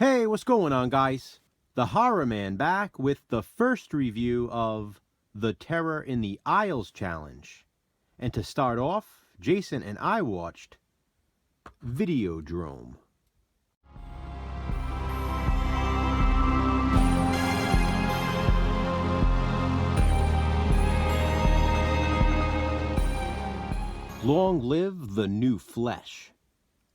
Hey, what's going on, guys? TheHORRORman back with the first review of the Terror in the Aisles challenge. And to start off, Jason and I watched Videodrome. Long live the new flesh.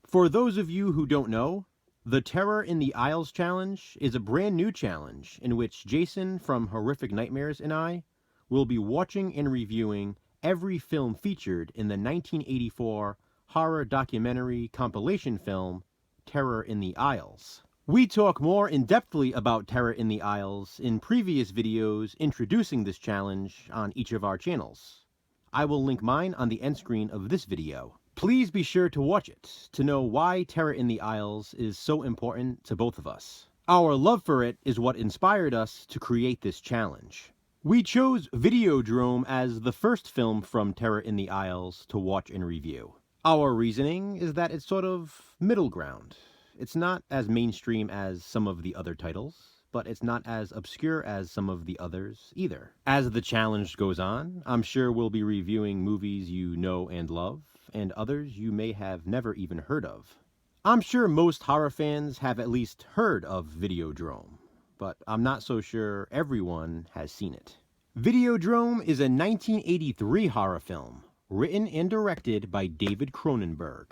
For those of you who don't know, the Terror in the Aisles challenge is a brand new challenge in which Jason from Horrific Nightmares and I will be watching and reviewing every film featured in the 1984 horror documentary compilation film Terror in the Aisles. We talk more in-depthly about Terror in the Aisles in previous videos introducing this challenge on each of our channels. I will link mine on the end screen of this video. Please be sure to watch it to know why Terror in the Aisles is so important to both of us. Our love for it is what inspired us to create this challenge. We chose Videodrome as the first film from Terror in the Aisles to watch and review. Our reasoning is that it's sort of middle ground. It's not as mainstream as some of the other titles, but it's not as obscure as some of the others either. As the challenge goes on, I'm sure we'll be reviewing movies you know and love, and others you may have never even heard of. I'm sure most horror fans have at least heard of Videodrome, but I'm not so sure everyone has seen it. Videodrome is a 1983 horror film, written and directed by David Cronenberg.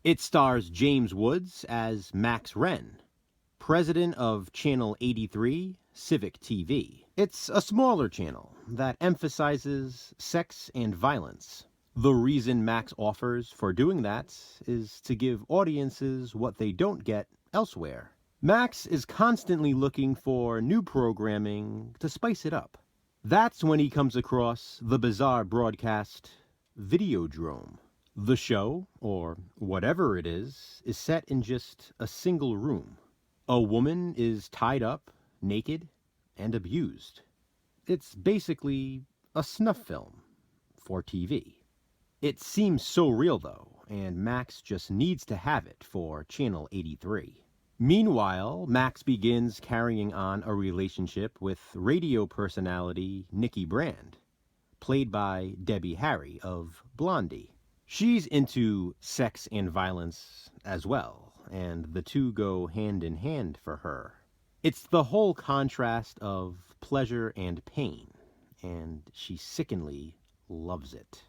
It stars James Woods as Max Wren, president of Channel 83, Civic TV. It's a smaller channel that emphasizes sex and violence. The reason Max offers for doing that is to give audiences what they don't get elsewhere. Max is constantly looking for new programming to spice it up. That's when he comes across the bizarre broadcast Videodrome. The show, or whatever it is set in just a single room. A woman is tied up, naked, and abused. It's basically a snuff film for TV. It seems so real though, and Max just needs to have it for Channel 83. Meanwhile, Max begins carrying on a relationship with radio personality Nikki Brand, played by Debbie Harry of Blondie. She's into sex and violence as well, and the two go hand in hand for her. It's the whole contrast of pleasure and pain, and she sickeningly loves it.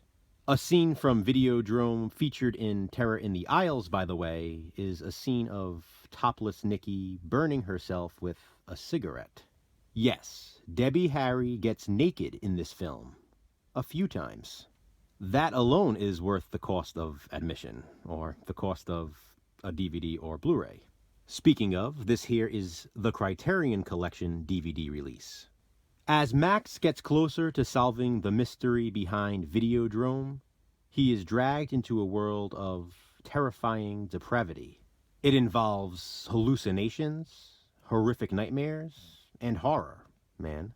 A scene from Videodrome featured in Terror in the Aisles, by the way, is a scene of topless Nikki burning herself with a cigarette. Yes, Debbie Harry gets naked in this film a few times. That alone is worth the cost of admission, or the cost of a DVD or Blu-ray. Speaking of, this here is the Criterion Collection DVD release. As Max gets closer to solving the mystery behind Videodrome, he is dragged into a world of terrifying depravity. It involves hallucinations, horrific nightmares, and horror, man.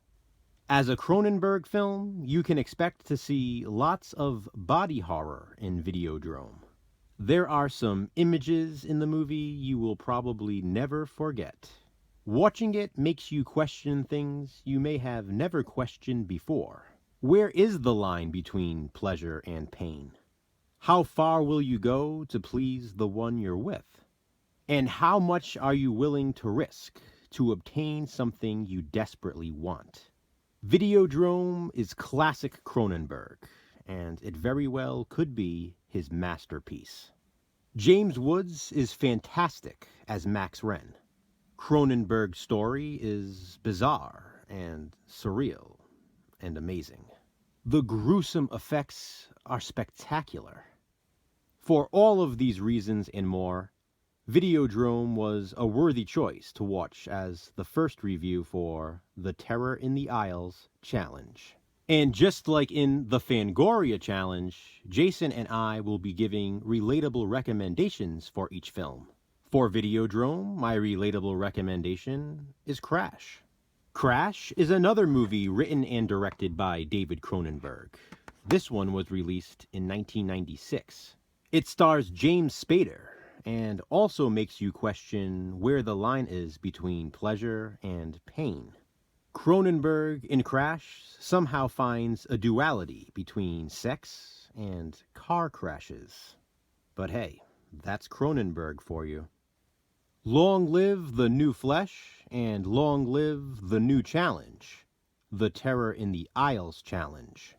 As a Cronenberg film, you can expect to see lots of body horror in Videodrome. There are some images in the movie you will probably never forget. Watching it makes you question things you may have never questioned before. Where is the line between pleasure and pain? How far will you go to please the one you're with? And how much are you willing to risk to obtain something you desperately want? Videodrome is classic Cronenberg, and it very well could be his masterpiece. James Woods is fantastic as Max Wren. Cronenberg's story is bizarre and surreal and amazing. The gruesome effects are spectacular. For all of these reasons and more, Videodrome was a worthy choice to watch as the first review for the Terror in the Aisles challenge. And just like in the Fangoria challenge, Jason and I will be giving relatable recommendations for each film. For Videodrome, my relatable recommendation is Crash. Crash is another movie written and directed by David Cronenberg. This one was released in 1996. It stars James Spader and also makes you question where the line is between pleasure and pain. Cronenberg in Crash somehow finds a duality between sex and car crashes. But hey, that's Cronenberg for you. Long live the new flesh, and long live the new challenge, the Terror in the Aisles challenge.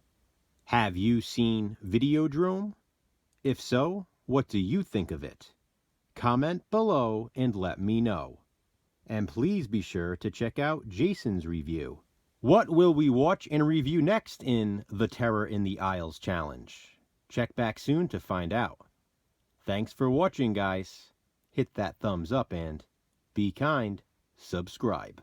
Have you seen Videodrome? If so, what do you think of it? Comment below and let me know. And please be sure to check out Jason's review. What will we watch and review next in the Terror in the Aisles challenge? Check back soon to find out. Thanks for watching, guys. Hit that thumbs up and be kind. Subscribe.